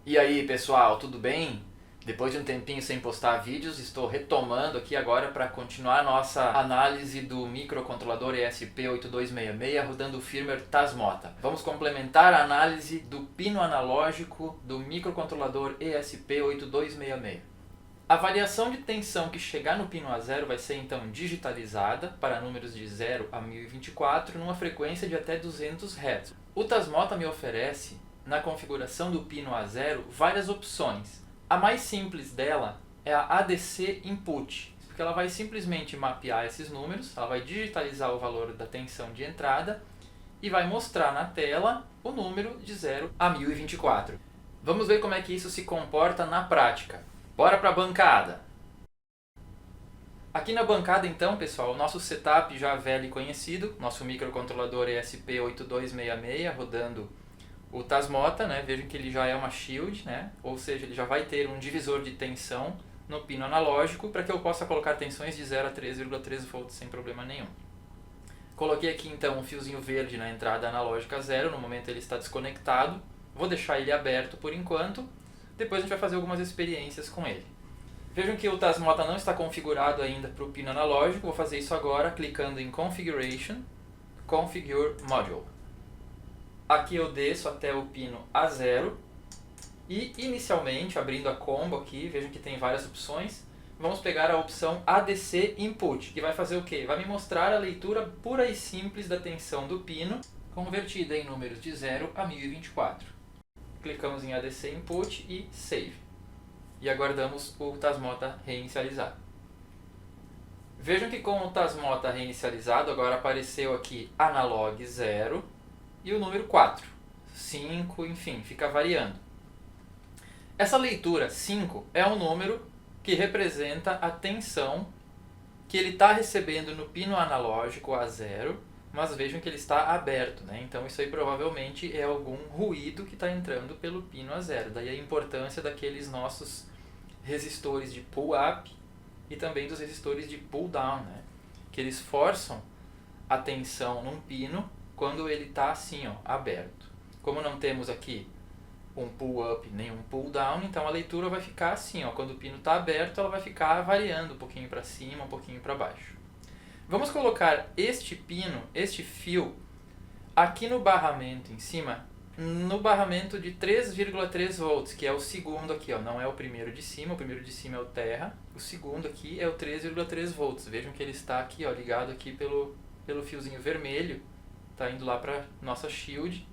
E aí pessoal, tudo bem? Depois de um tempinho sem postar vídeos, estou retomando aqui agora para continuar a nossa análise do microcontrolador ESP8266 rodando o firmware Tasmota. Vamos complementar a análise do pino analógico do microcontrolador ESP8266. A variação de tensão que chegar no pino A0 vai ser então digitalizada para números de 0 a 1024 numa frequência de até 200 Hz. O Tasmota me oferece, na configuração do pino A0, várias opções. A mais simples dela é a ADC Input, porque ela vai simplesmente mapear esses números, ela vai digitalizar o valor da tensão de entrada e vai mostrar na tela o número de 0 a 1024. Vamos ver como é que isso se comporta na prática. Bora para a bancada! Aqui na bancada então, pessoal, o nosso setup já velho e conhecido, nosso microcontrolador ESP8266 rodando o Tasmota, né? Vejam que ele já é uma shield, né? Ou seja, ele já vai ter um divisor de tensão no pino analógico para que eu possa colocar tensões de 0 a 3,3 volts sem problema nenhum. Coloquei aqui então um fiozinho verde na entrada analógica 0, no momento ele está desconectado. Vou deixar ele aberto por enquanto, depois a gente vai fazer algumas experiências com ele. Vejam que o Tasmota não está configurado ainda para o pino analógico, vou fazer isso agora clicando em Configuration, Configure Module. Aqui eu desço até o pino A0 e inicialmente, abrindo a combo aqui, vejam que tem várias opções, vamos pegar a opção ADC Input, que vai fazer o quê? Vai me mostrar a leitura pura e simples da tensão do pino, convertida em números de 0 a 1024. Clicamos em ADC Input e Save. E aguardamos o Tasmota reinicializar. Vejam que com o Tasmota reinicializado, agora apareceu aqui Analog 0, e o número 4, 5, enfim, fica variando. Essa leitura 5 é um número que representa a tensão que ele está recebendo no pino analógico A0, mas vejam que ele está aberto, né? Então isso aí provavelmente é algum ruído que está entrando pelo pino A0. Daí a importância daqueles nossos resistores de pull-up e também dos resistores de pull-down, né? Que eles forçam a tensão num pino quando ele está assim, ó, aberto. Como não temos aqui um pull-up nem um pull-down, então a leitura vai ficar assim, ó, quando o pino está aberto ela vai ficar variando um pouquinho para cima, um pouquinho para baixo. Vamos colocar este pino, este fio, aqui no barramento em cima, no barramento de 3,3 volts, que é o segundo aqui, ó, não é o primeiro de cima, o primeiro de cima é o terra, o segundo aqui é o 3,3 volts. Vejam que ele está aqui, ó, ligado aqui pelo fiozinho vermelho. Está indo lá para nossa shield,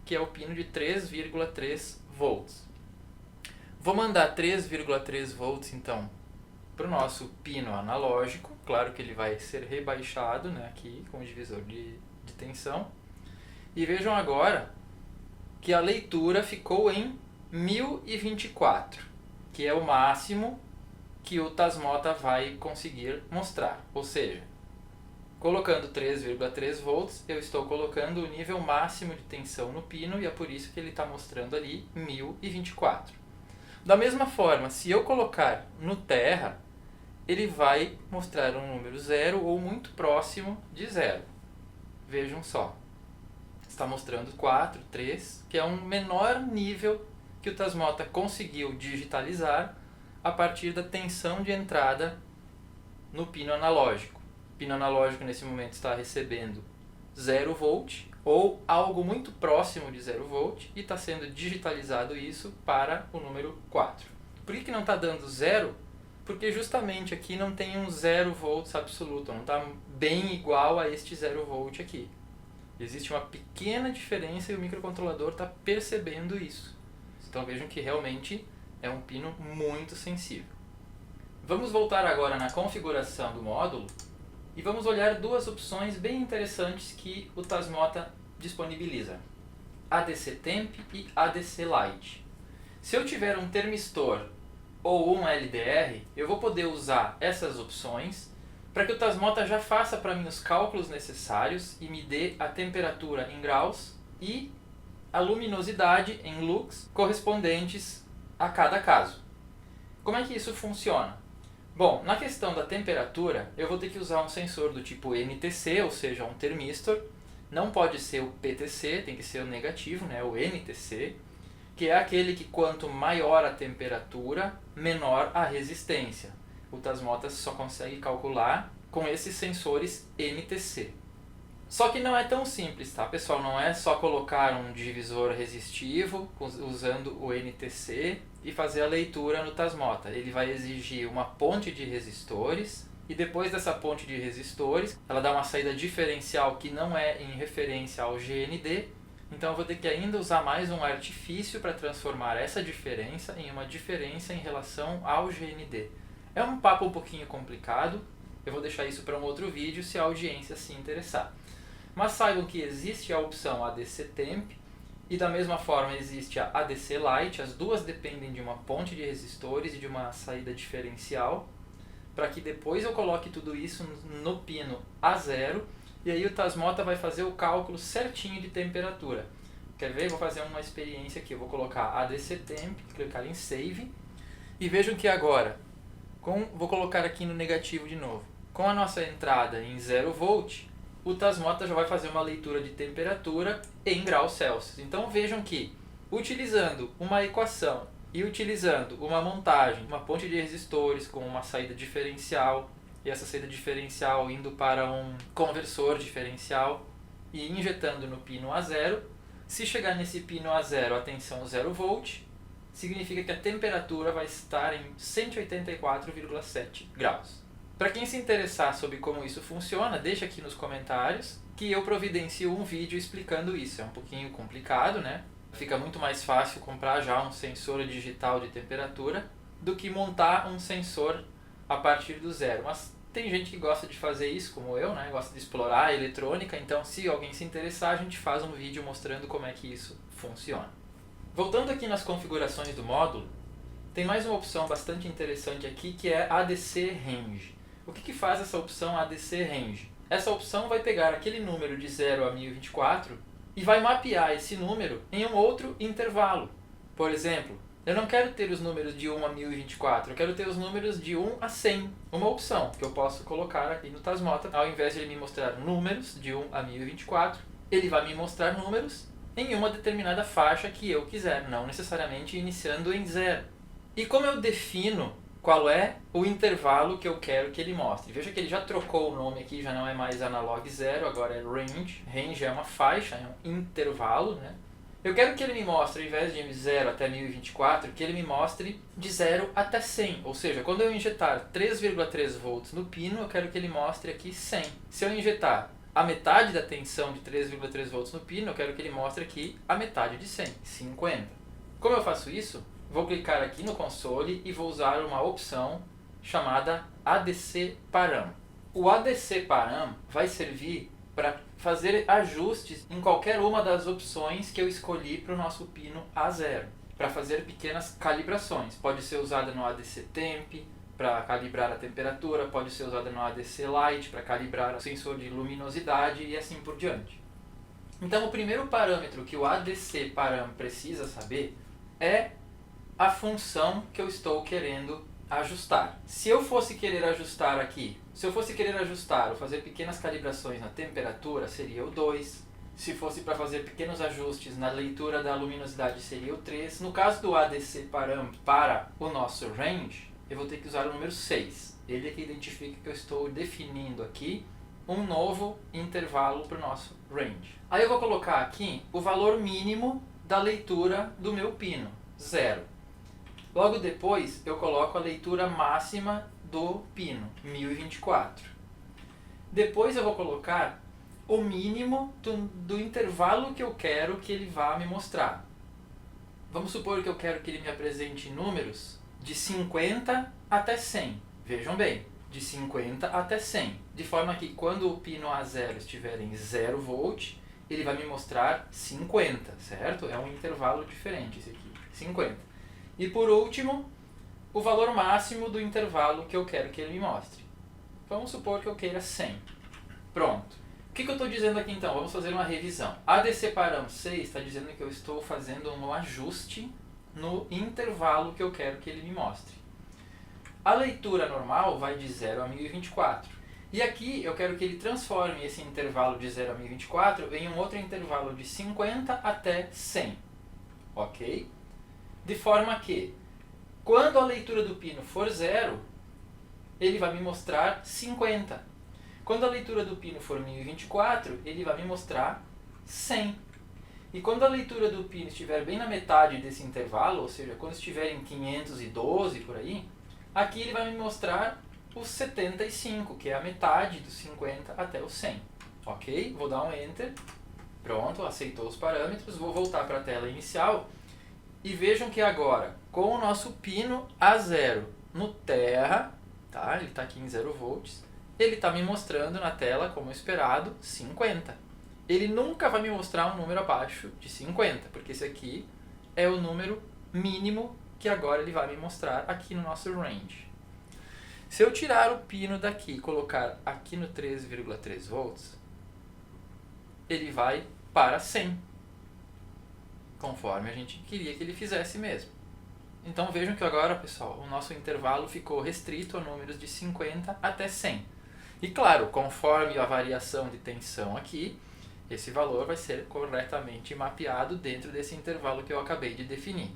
que é o pino de 3,3 volts. Vou mandar 3,3 volts então para o nosso pino analógico. Claro que ele vai ser rebaixado, né, aqui com o divisor de tensão. E vejam agora que a leitura ficou em 1024, que é o máximo que o Tasmota vai conseguir mostrar. Ou seja, colocando 3,3 volts, eu estou colocando o nível máximo de tensão no pino e é por isso que ele está mostrando ali 1024. Da mesma forma, se eu colocar no terra, ele vai mostrar um número 0 ou muito próximo de 0. Vejam só, está mostrando 4, 3, que é um menor nível que o Tasmota conseguiu digitalizar a partir da tensão de entrada no pino analógico. O pino analógico nesse momento está recebendo 0 volt ou algo muito próximo de 0 volt e está sendo digitalizado isso para o número 4. Por que não está dando 0? Porque justamente aqui não tem um 0 volts absoluto, não está bem igual a este 0 volt aqui. Existe uma pequena diferença e o microcontrolador está percebendo isso. Então vejam que realmente é um pino muito sensível. Vamos voltar agora na configuração do módulo e vamos olhar duas opções bem interessantes que o Tasmota disponibiliza: ADC Temp e ADC Light. Se eu tiver um termistor ou um LDR, eu vou poder usar essas opções para que o Tasmota já faça para mim os cálculos necessários e me dê a temperatura em graus e a luminosidade em lux correspondentes a cada caso. Como é que isso funciona? Bom, na questão da temperatura, eu vou ter que usar um sensor do tipo NTC, ou seja, um termistor. Não pode ser o PTC, tem que ser o negativo, né, o NTC. que é aquele que quanto maior a temperatura, menor a resistência. O Tasmota só consegue calcular com esses sensores NTC. Só que não é tão simples, tá, pessoal? Não é só colocar um divisor resistivo usando o NTC e fazer a leitura no Tasmota. Ele vai exigir uma ponte de resistores e depois dessa ponte de resistores, ela dá uma saída diferencial que não é em referência ao GND. Então eu vou ter que ainda usar mais um artifício para transformar essa diferença em uma diferença em relação ao GND. É um papo um pouquinho complicado, eu vou deixar isso para um outro vídeo se a audiência se interessar. Mas saibam que existe a opção ADC Temp e da mesma forma existe a ADC Light, as duas dependem de uma ponte de resistores e de uma saída diferencial, para que depois eu coloque tudo isso no pino A0 e aí o Tasmota vai fazer o cálculo certinho de temperatura. Quer ver? Vou fazer uma experiência aqui, eu vou colocar ADC Temp, clicar em Save e vejam que agora, vou colocar aqui no negativo de novo, com a nossa entrada em 0 volt, o Tasmota já vai fazer uma leitura de temperatura em graus Celsius. Então vejam que, utilizando uma equação e utilizando uma montagem, uma ponte de resistores com uma saída diferencial, e essa saída diferencial indo para um conversor diferencial e injetando no pino A0, se chegar nesse pino A0 a tensão 0 volt, significa que a temperatura vai estar em 184,7 graus. Para quem se interessar sobre como isso funciona, deixa aqui nos comentários que eu providencio um vídeo explicando isso. É um pouquinho complicado, né? Fica muito mais fácil comprar já um sensor digital de temperatura do que montar um sensor a partir do zero. Mas tem gente que gosta de fazer isso, como eu, né? Gosta de explorar a eletrônica, então se alguém se interessar, a gente faz um vídeo mostrando como é que isso funciona. Voltando aqui nas configurações do módulo, tem mais uma opção bastante interessante aqui que é ADC Range. O que faz essa opção ADC Range? Essa opção vai pegar aquele número de 0 a 1024 e vai mapear esse número em um outro intervalo. Por exemplo, eu não quero ter os números de 1 a 1024, eu quero ter os números de 1 a 100. Uma opção que eu posso colocar aqui no Tasmota, ao invés de ele me mostrar números de 1 a 1024, ele vai me mostrar números em uma determinada faixa que eu quiser, não necessariamente iniciando em 0. E como eu defino qual é o intervalo que eu quero que ele mostre? Veja que ele já trocou o nome aqui, já não é mais analog 0, agora é range. Range é uma faixa, é um intervalo, né? Eu quero que ele me mostre, ao invés de 0 até 1024, que ele me mostre de 0 até 100. Ou seja, quando eu injetar 3,3 volts no pino, eu quero que ele mostre aqui 100. Se eu injetar a metade da tensão de 3,3 volts no pino, eu quero que ele mostre aqui a metade de 100, 50. Como eu faço isso? Vou clicar aqui no console e vou usar uma opção chamada ADC Param. O ADC Param vai servir para fazer ajustes em qualquer uma das opções que eu escolhi para o nosso pino A0, para fazer pequenas calibrações. Pode ser usada no ADC Temp para calibrar a temperatura, pode ser usada no ADC Light para calibrar o sensor de luminosidade e assim por diante. Então o primeiro parâmetro que o ADC Param precisa saber é a função que eu estou querendo ajustar. Se eu fosse querer ajustar aqui, ou fazer pequenas calibrações na temperatura, seria o 2. Se fosse para fazer pequenos ajustes na leitura da luminosidade, seria o 3. No caso do ADC Param para o nosso range, eu vou ter que usar o número 6. Ele é que identifica que eu estou definindo aqui um novo intervalo para o nosso range. Aí eu vou colocar aqui o valor mínimo da leitura do meu pino, 0. Logo depois eu coloco a leitura máxima do pino, 1024. Depois eu vou colocar o mínimo do intervalo que eu quero que ele vá me mostrar. Vamos supor que eu quero que ele me apresente números de 50 até 100. Vejam bem, de 50 até 100. De forma que quando o pino A0 estiver em 0 volt, ele vai me mostrar 50, certo? É um intervalo diferente esse aqui, 50. E por último, o valor máximo do intervalo que eu quero que ele me mostre. Vamos supor que eu queira 100. Pronto. O que eu estou dizendo aqui então? Vamos fazer uma revisão. ADC Param 6 está dizendo que eu estou fazendo um ajuste no intervalo que eu quero que ele me mostre. A leitura normal vai de 0 a 1024. E aqui eu quero que ele transforme esse intervalo de 0 a 1024 em um outro intervalo de 50 até 100. Ok? De forma que, quando a leitura do pino for 0, ele vai me mostrar 50. Quando a leitura do pino for 1024, ele vai me mostrar 100. E quando a leitura do pino estiver bem na metade desse intervalo, ou seja, quando estiver em 512 por aí, aqui ele vai me mostrar os 75, que é a metade dos 50 até o 100. Ok? Vou dar um Enter. Pronto, aceitou os parâmetros. Vou voltar para a tela inicial. E vejam que agora, com o nosso pino A0 no terra, tá? Ele está aqui em 0 volts, ele está me mostrando na tela, como esperado, 50. Ele nunca vai me mostrar um número abaixo de 50, porque esse aqui é o número mínimo que agora ele vai me mostrar aqui no nosso range. Se eu tirar o pino daqui e colocar aqui no 13,3 volts, ele vai para 100, conforme a gente queria que ele fizesse mesmo. Então vejam que agora, pessoal, o nosso intervalo ficou restrito a números de 50 até 100. E claro, conforme a variação de tensão aqui, esse valor vai ser corretamente mapeado dentro desse intervalo que eu acabei de definir.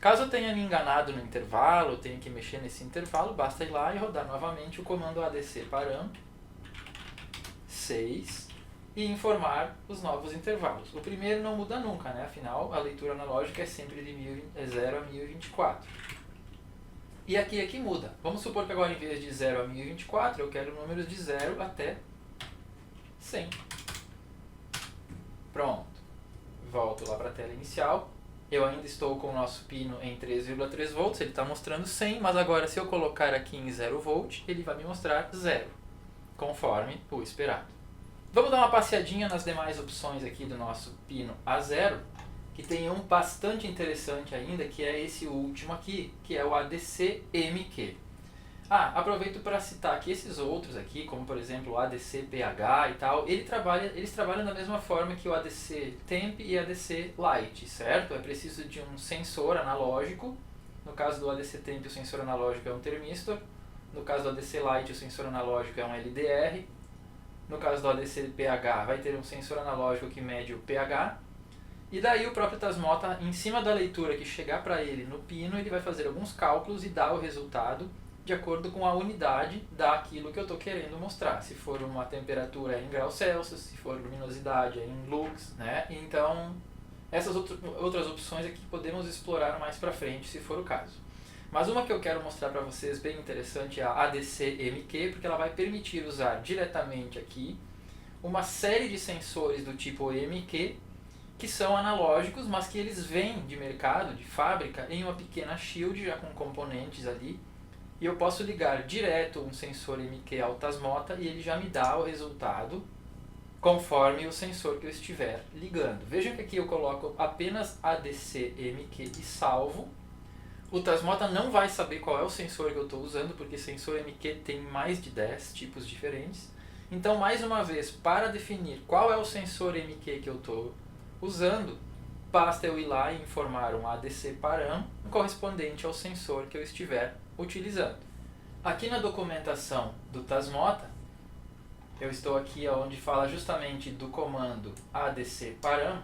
Caso eu tenha me enganado no intervalo, tenha que mexer nesse intervalo, basta ir lá e rodar novamente o comando adc param 6 e informar os novos intervalos. O primeiro não muda nunca, né? Afinal, a leitura analógica é sempre de 0 a 1024. E aqui é que muda. Vamos supor que agora, em vez de 0 a 1024, eu quero números de 0 até 100. Pronto. Volto lá para a tela inicial. Eu ainda estou com o nosso pino em 3,3 volts, ele está mostrando 100, mas agora se eu colocar aqui em 0 volt, ele vai me mostrar 0, conforme o esperado. Vamos dar uma passeadinha nas demais opções aqui do nosso pino A0, que tem um bastante interessante ainda, que é esse último aqui, que é o ADC-MQ. Aproveito para citar que esses outros aqui, como por exemplo o ADC-PH e tal, eles trabalham da mesma forma que o ADC-Temp e ADC-Light, certo? É preciso de um sensor analógico. No caso do ADC-Temp, o sensor analógico é um termistor. No caso do ADC-Light, o sensor analógico é um LDR. No caso do ADC-PH, vai ter um sensor analógico que mede o pH. E daí o próprio Tasmota, em cima da leitura que chegar para ele no pino, ele vai fazer alguns cálculos e dar o resultado de acordo com a unidade daquilo que eu estou querendo mostrar. Se for uma temperatura é em graus Celsius, se for luminosidade é em lux, né? Então, essas outras opções aqui podemos explorar mais para frente, se for o caso. Mas uma que eu quero mostrar para vocês bem interessante é a ADC-MQ, porque ela vai permitir usar diretamente aqui uma série de sensores do tipo MQ, que são analógicos, mas que eles vêm de mercado, de fábrica, em uma pequena shield, já com componentes ali, e eu posso ligar direto um sensor MQ ao Tasmota e ele já me dá o resultado conforme o sensor que eu estiver ligando. Vejam que aqui eu coloco apenas ADC-MQ e salvo. O Tasmota não vai saber qual é o sensor que eu estou usando, porque sensor MQ tem mais de 10 tipos diferentes. Então, mais uma vez, para definir qual é o sensor MQ que eu estou usando, basta eu ir lá e informar um ADC param correspondente ao sensor que eu estiver utilizando. Aqui na documentação do Tasmota, eu estou aqui onde fala justamente do comando ADC param.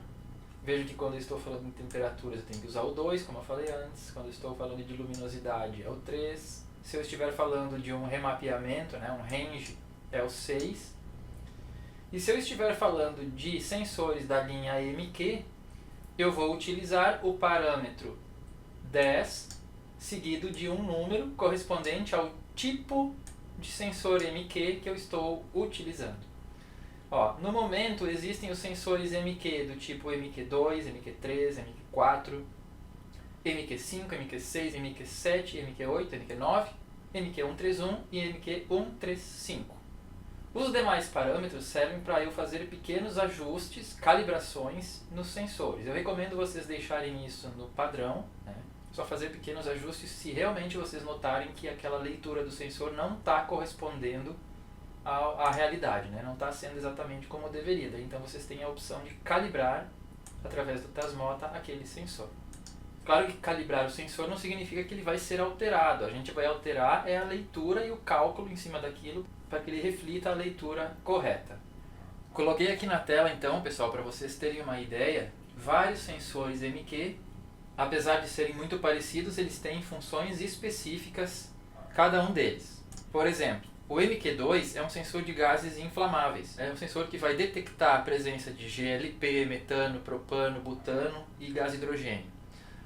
Vejo que quando eu estou falando de temperaturas eu tenho que usar o 2, como eu falei antes. Quando eu estou falando de luminosidade é o 3. Se eu estiver falando de um remapeamento, né, um range, é o 6. E se eu estiver falando de sensores da linha MQ, eu vou utilizar o parâmetro 10, seguido de um número correspondente ao tipo de sensor MQ que eu estou utilizando. No momento existem os sensores MQ do tipo MQ2, MQ3, MQ4, MQ5, MQ6, MQ7, MQ8, MQ9, MQ131 e MQ135. Os demais parâmetros servem para eu fazer pequenos ajustes, calibrações nos sensores. Eu recomendo vocês deixarem isso no padrão, né? Só fazer pequenos ajustes se realmente vocês notarem que aquela leitura do sensor não está correspondendo à realidade, né? Não está sendo exatamente como deveria. Daí, então vocês têm a opção de calibrar através do Tasmota aquele sensor. Claro que calibrar o sensor não significa que ele vai ser alterado. A gente vai alterar a leitura e o cálculo em cima daquilo para que ele reflita a leitura correta. Coloquei aqui na tela então, pessoal, para vocês terem uma ideia, vários sensores MQ apesar de serem muito parecidos, eles têm funções específicas, cada um deles. Por exemplo, o MQ2 é um sensor de gases inflamáveis. É um sensor que vai detectar a presença de GLP, metano, propano, butano e gás hidrogênio.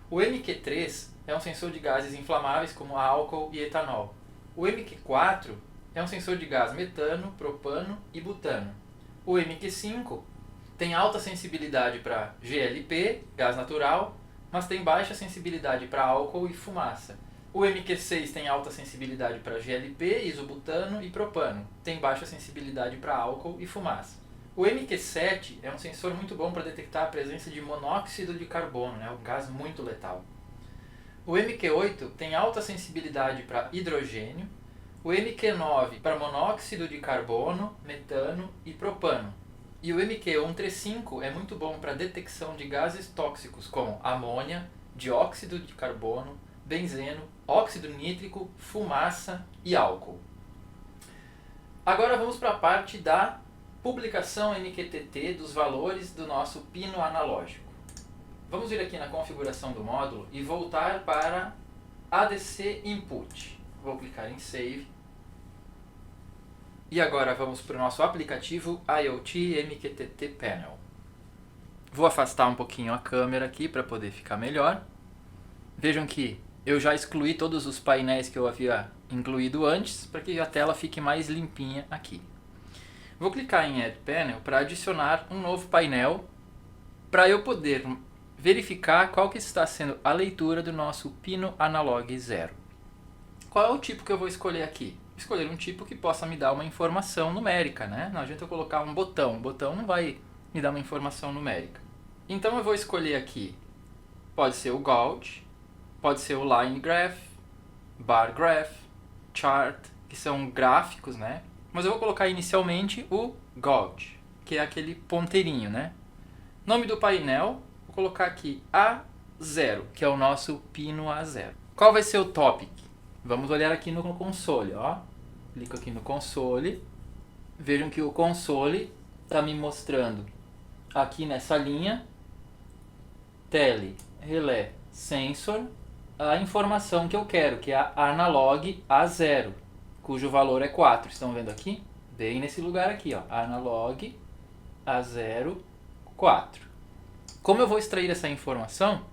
O MQ3 é um sensor de gases inflamáveis como álcool e etanol. O MQ4 é um sensor de gás metano, propano e butano. O MQ5 tem alta sensibilidade para GLP, gás natural, mas tem baixa sensibilidade para álcool e fumaça. O MQ6 tem alta sensibilidade para GLP, isobutano e propano. Tem baixa sensibilidade para álcool e fumaça. O MQ7 é um sensor muito bom para detectar a presença de monóxido de carbono, um gás muito letal. O MQ8 tem alta sensibilidade para hidrogênio. O MQ9 para monóxido de carbono, metano e propano. E o MQ135 é muito bom para detecção de gases tóxicos como amônia, dióxido de carbono, benzeno, óxido nítrico, fumaça e álcool. Agora vamos para a parte da publicação MQTT dos valores do nosso pino analógico. Vamos vir aqui na configuração do módulo e voltar para ADC Input. Vou clicar em Save. E agora vamos para o nosso aplicativo IoT MQTT Panel. Vou afastar um pouquinho a câmera aqui para poder ficar melhor. Vejam que eu já excluí todos os painéis que eu havia incluído antes, para que a tela fique mais limpinha aqui. Vou clicar em Add Panel para adicionar um novo painel, para eu poder verificar qual que está sendo a leitura do nosso pino analog 0. Qual é o tipo que eu vou escolher aqui? Escolher um tipo que possa me dar uma informação numérica, né? Não adianta eu colocar um botão não vai me dar uma informação numérica. Então eu vou escolher aqui, pode ser o Gauge, pode ser o Line Graph, Bar Graph, Chart, que são gráficos, né? Mas eu vou colocar inicialmente o Gauge, que é aquele ponteirinho, né? Nome do painel, vou colocar aqui A0, que é o nosso pino A0. Qual vai ser o topic? Vamos olhar aqui no console, ó. Clico aqui no console. Vejam que o console está me mostrando aqui nessa linha tele, relé, sensor, a informação que eu quero, que é a analog A0, cujo valor é 4. Estão vendo aqui? Bem nesse lugar aqui, ó, analog A0, 4. Como eu vou extrair essa informação?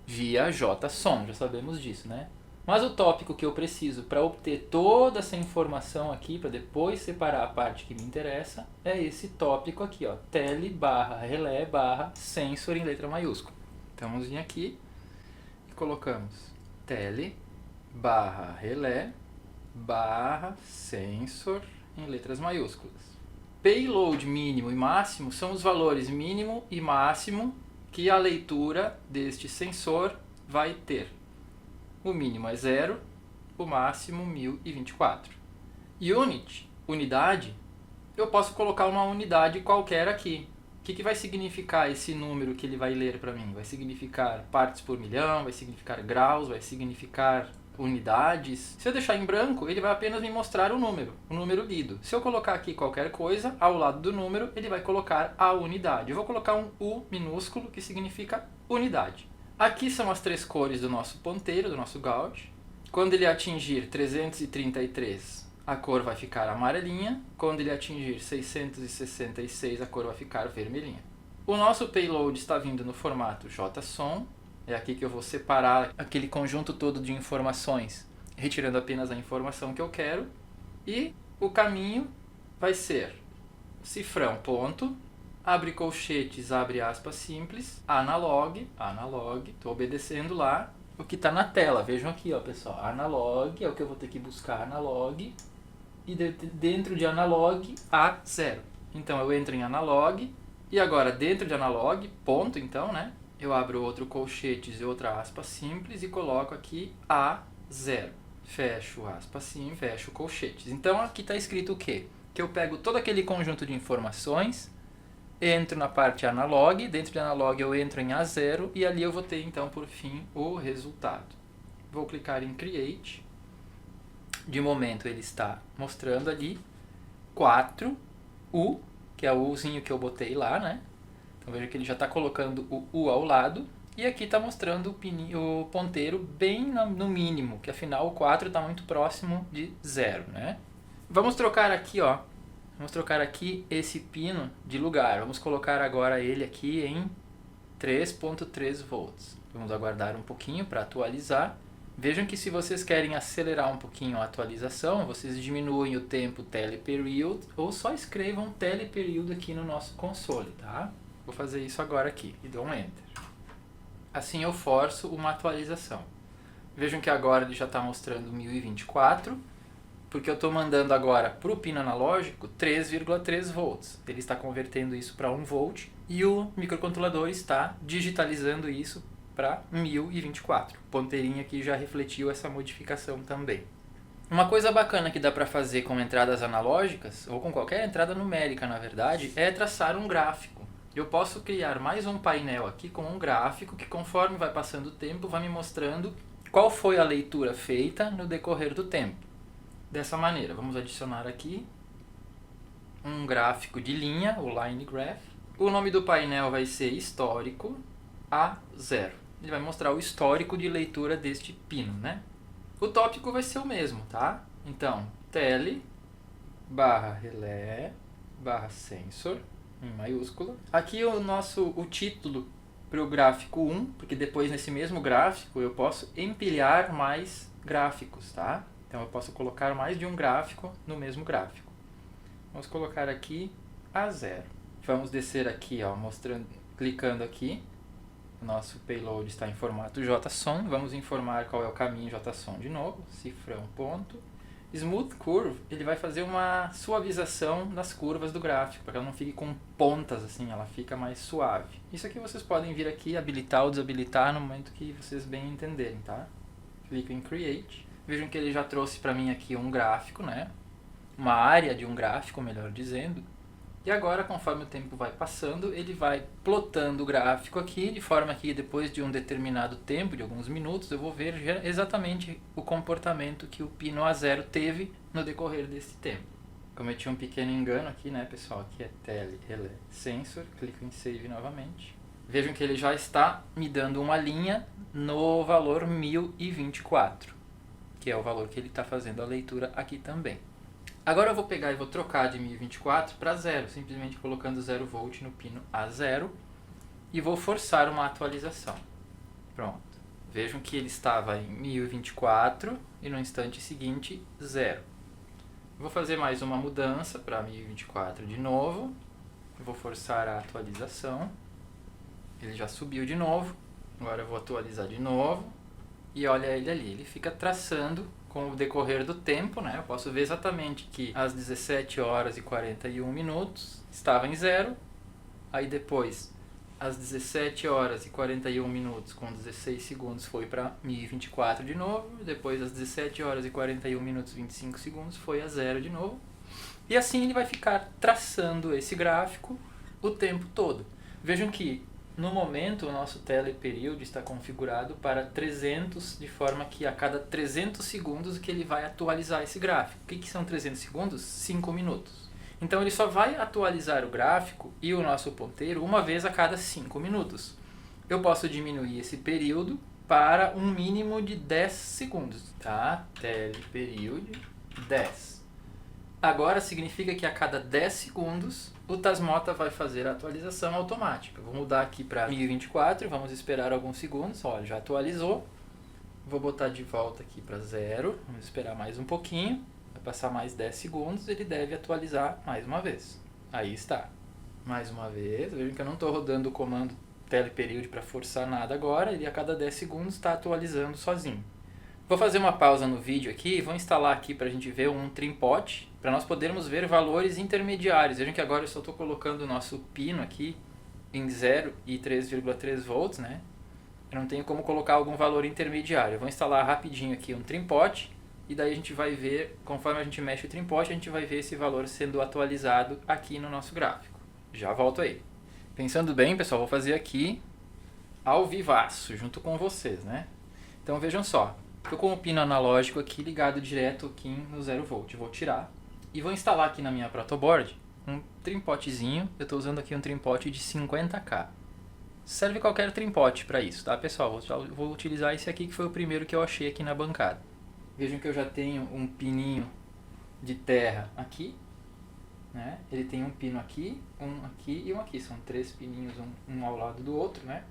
Via JSON, já sabemos disso, né? Mas o tópico que eu preciso para obter toda essa informação aqui, para depois separar a parte que me interessa, é esse tópico aqui, ó, tele barra relé barra sensor em letra maiúscula. Então vamos vir aqui e colocamos tele barra relé barra sensor em letras maiúsculas. Payload mínimo e máximo são os valores mínimo e máximo que a leitura deste sensor vai ter. O mínimo é 0, o máximo 1024. Unit, unidade, eu posso colocar uma unidade qualquer aqui. O que vai significar esse número que ele vai ler para mim? Vai significar partes por milhão, vai significar graus, vai significar unidades. Se eu deixar em branco, ele vai apenas me mostrar o número lido. Se eu colocar aqui qualquer coisa, ao lado do número, ele vai colocar a unidade. Eu vou colocar um U minúsculo, que significa unidade. Aqui são as três cores do nosso ponteiro, do nosso gauge. Quando ele atingir 333, a cor vai ficar amarelinha. Quando ele atingir 666, a cor vai ficar vermelhinha. O nosso payload está vindo no formato JSON. É aqui que eu vou separar aquele conjunto todo de informações, retirando apenas a informação que eu quero. E o caminho vai ser cifrão ponto, abre colchetes, abre aspas simples, analog, estou obedecendo lá o que está na tela. Vejam aqui, ó, pessoal, analog é o que eu vou ter que buscar, analog, e dentro de analog, A0. Então eu entro em analog, e agora dentro de analog, ponto então, né? Eu abro outro colchetes e outra aspa simples e coloco aqui A0. Fecho aspas simples, fecho colchetes. Então aqui está escrito o quê? Que eu pego todo aquele conjunto de informações, entro na parte analog, dentro de analog eu entro em A0 e ali eu vou ter então por fim o resultado. Vou clicar em Create. De momento ele está mostrando ali 4U, que é o Uzinho que eu botei lá, né? Então veja que ele já está colocando o U ao lado. E aqui está mostrando o ponteiro bem no mínimo, que afinal o 4 está muito próximo de 0, né? Vamos trocar aqui, ó. Vamos trocar aqui esse pino de lugar. Vamos colocar agora ele aqui em 3.3 volts. Vamos aguardar um pouquinho para atualizar. Vejam que se vocês querem acelerar um pouquinho a atualização, vocês diminuem o tempo teleperiod ou só escrevam teleperiod aqui no nosso console, tá? Vou fazer isso agora aqui e dou um Enter. Assim eu forço uma atualização. Vejam que agora ele já está mostrando 1024, porque eu estou mandando agora para o pino analógico 3,3 volts. Ele está convertendo isso para 1 volt e o microcontrolador está digitalizando isso para 1024. O ponteirinho aqui já refletiu essa modificação também. Uma coisa bacana que dá para fazer com entradas analógicas, ou com qualquer entrada numérica na verdade, é traçar um gráfico. Eu posso criar mais um painel aqui com um gráfico que conforme vai passando o tempo vai me mostrando qual foi a leitura feita no decorrer do tempo. Dessa maneira, vamos adicionar aqui um gráfico de linha, o line graph. O nome do painel vai ser histórico A0. Ele vai mostrar o histórico de leitura deste pino, né? O tópico vai ser o mesmo, tá? Então, tele barra relé barra sensor em maiúscula. Aqui o título para o gráfico 1, porque depois nesse mesmo gráfico eu posso empilhar mais gráficos, tá? Então eu posso colocar mais de um gráfico no mesmo gráfico. Vamos colocar aqui A0. Vamos descer aqui, ó, clicando aqui. O nosso payload está em formato JSON. Vamos informar qual é o caminho JSON de novo. Cifrão ponto. Smooth Curve, ele vai fazer uma suavização nas curvas do gráfico, para que ela não fique com pontas assim, ela fica mais suave. Isso aqui vocês podem vir aqui habilitar ou desabilitar no momento que vocês bem entenderem, tá? Clico em Create. Vejam que ele já trouxe para mim aqui um gráfico, né? Uma área de um gráfico, melhor dizendo. E agora, conforme o tempo vai passando, ele vai plotando o gráfico aqui, de forma que depois de um determinado tempo, de alguns minutos, eu vou ver exatamente o comportamento que o pino A0 teve no decorrer desse tempo. Cometi um pequeno engano aqui, né, pessoal? Aqui é tele, relé, sensor. Clico em Save novamente. Vejam que ele já está me dando uma linha no valor 1024, que é o valor que ele está fazendo a leitura aqui também. Agora eu vou pegar e vou trocar de 1024 para 0, simplesmente colocando 0 volt no pino A0 e vou forçar uma atualização. Pronto. Vejam que ele estava em 1024 e no instante seguinte 0. Vou fazer mais uma mudança para 1024 de novo. Vou forçar a atualização. Ele já subiu de novo. Agora eu vou atualizar de novo. E olha ele ali, ele fica traçando com o decorrer do tempo, né? Eu posso ver exatamente que às 17 horas e 41 minutos estava em 0. Aí depois, às 17 horas e 41 minutos com 16 segundos foi para 1024 de novo. Depois às 17 horas e 41 minutos e 25 segundos foi a 0 de novo. E assim ele vai ficar traçando esse gráfico o tempo todo. Vejam que no momento, o nosso teleperiod está configurado para 300, de forma que a cada 300 segundos que ele vai atualizar esse gráfico. O que são 300 segundos? 5 minutos. Então ele só vai atualizar o gráfico e o nosso ponteiro uma vez a cada 5 minutos. Eu posso diminuir esse período para um mínimo de 10 segundos. Tá? Teleperiod 10. Agora significa que a cada 10 segundos o Tasmota vai fazer a atualização automática. Vou mudar aqui para 1024, vamos esperar alguns segundos. Olha, já atualizou. Vou botar de volta aqui para 0, vamos esperar mais um pouquinho. Vai passar mais 10 segundos, ele deve atualizar mais uma vez. Aí está. Mais uma vez, vejam que eu não estou rodando o comando teleperiod para forçar nada agora. Ele a cada 10 segundos está atualizando sozinho. Vou fazer uma pausa no vídeo aqui e vou instalar aqui para a gente ver um trimpote, para nós podermos ver valores intermediários. Vejam que agora eu só estou colocando o nosso pino aqui em 0 e 3,3 volts, né? Eu não tenho como colocar algum valor intermediário. Eu vou instalar rapidinho aqui um trimpote e daí a gente vai ver, conforme a gente mexe o trimpote, a gente vai ver esse valor sendo atualizado aqui no nosso gráfico. Já volto aí. Pensando bem, pessoal, vou fazer aqui ao vivaço, junto com vocês, né? Então vejam só. Estou com o pino analógico aqui ligado direto aqui no 0 volt. Vou tirar e vou instalar aqui na minha protoboard um trimpotezinho. Eu estou usando aqui um trimpote de 50K. Serve qualquer trimpote para isso, tá pessoal? Vou utilizar esse aqui que foi o primeiro que eu achei aqui na bancada. Vejam que eu já tenho um pininho de terra aqui, né? Ele tem um pino aqui e um aqui. São 3 pininhos, um ao lado do outro, né?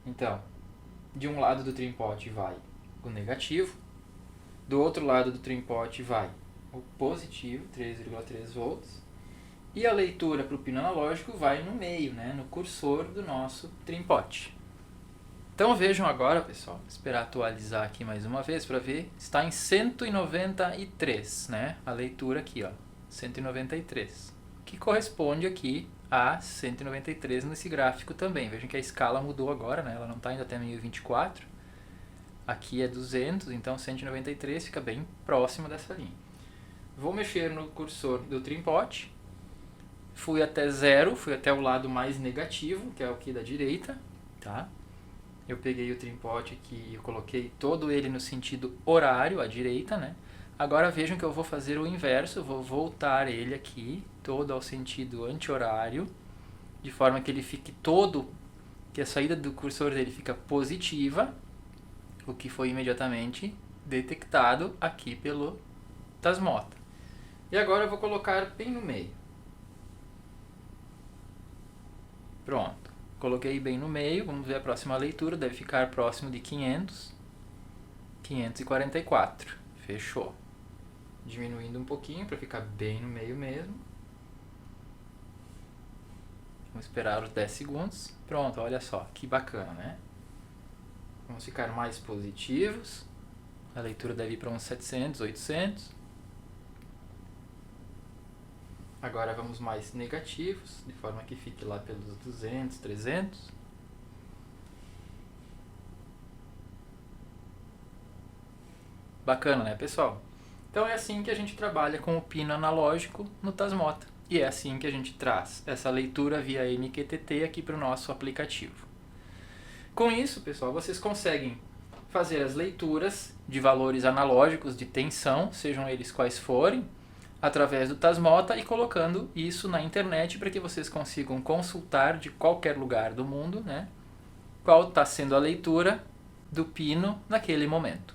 Então, de um lado do trimpote vai o negativo, do outro lado do trimpote vai o positivo, 3,3 volts, e a leitura para o pino analógico vai no meio, né? No cursor do nosso trimpote. Então vejam agora, pessoal, vou esperar atualizar aqui mais uma vez para ver, está em 193, né? A leitura aqui, ó, 193, que corresponde aqui a 193 nesse gráfico também. Vejam que a escala mudou agora, né? Ela não está ainda até 1024, aqui é 200, então 193 fica bem próximo dessa linha. Vou mexer no cursor do trimpote, fui até 0, fui até o lado mais negativo, que é o aqui da direita, tá? Eu peguei o trimpote aqui e eu coloquei todo ele no sentido horário, à direita, né? Agora vejam que eu vou fazer o inverso, eu vou voltar ele aqui, todo ao sentido anti-horário, de forma que ele fique todo, que a saída do cursor dele fica positiva, o que foi imediatamente detectado aqui pelo Tasmota. E agora eu vou colocar bem no meio. Pronto. Coloquei bem no meio, vamos ver a próxima leitura, deve ficar próximo de 500, 544, fechou. Diminuindo um pouquinho para ficar bem no meio mesmo. Vamos esperar os 10 segundos, pronto, olha só, que bacana, né? Vamos ficar mais positivos, a leitura deve ir para uns 700, 800. Agora vamos mais negativos, de forma que fique lá pelos 200, 300. Bacana, né, pessoal? Então é assim que a gente trabalha com o pino analógico no Tasmota. E é assim que a gente traz essa leitura via MQTT aqui para o nosso aplicativo. Com isso, pessoal, vocês conseguem fazer as leituras de valores analógicos de tensão, sejam eles quais forem, através do Tasmota e colocando isso na internet para que vocês consigam consultar de qualquer lugar do mundo, né, qual está sendo a leitura do pino naquele momento.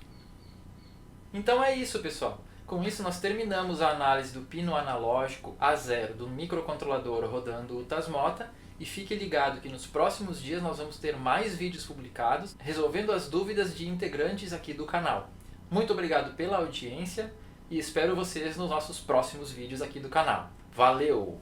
Então é isso, pessoal. Com isso nós terminamos a análise do pino analógico A0 do microcontrolador rodando o Tasmota e fique ligado que nos próximos dias nós vamos ter mais vídeos publicados resolvendo as dúvidas de integrantes aqui do canal. Muito obrigado pela audiência e espero vocês nos nossos próximos vídeos aqui do canal. Valeu!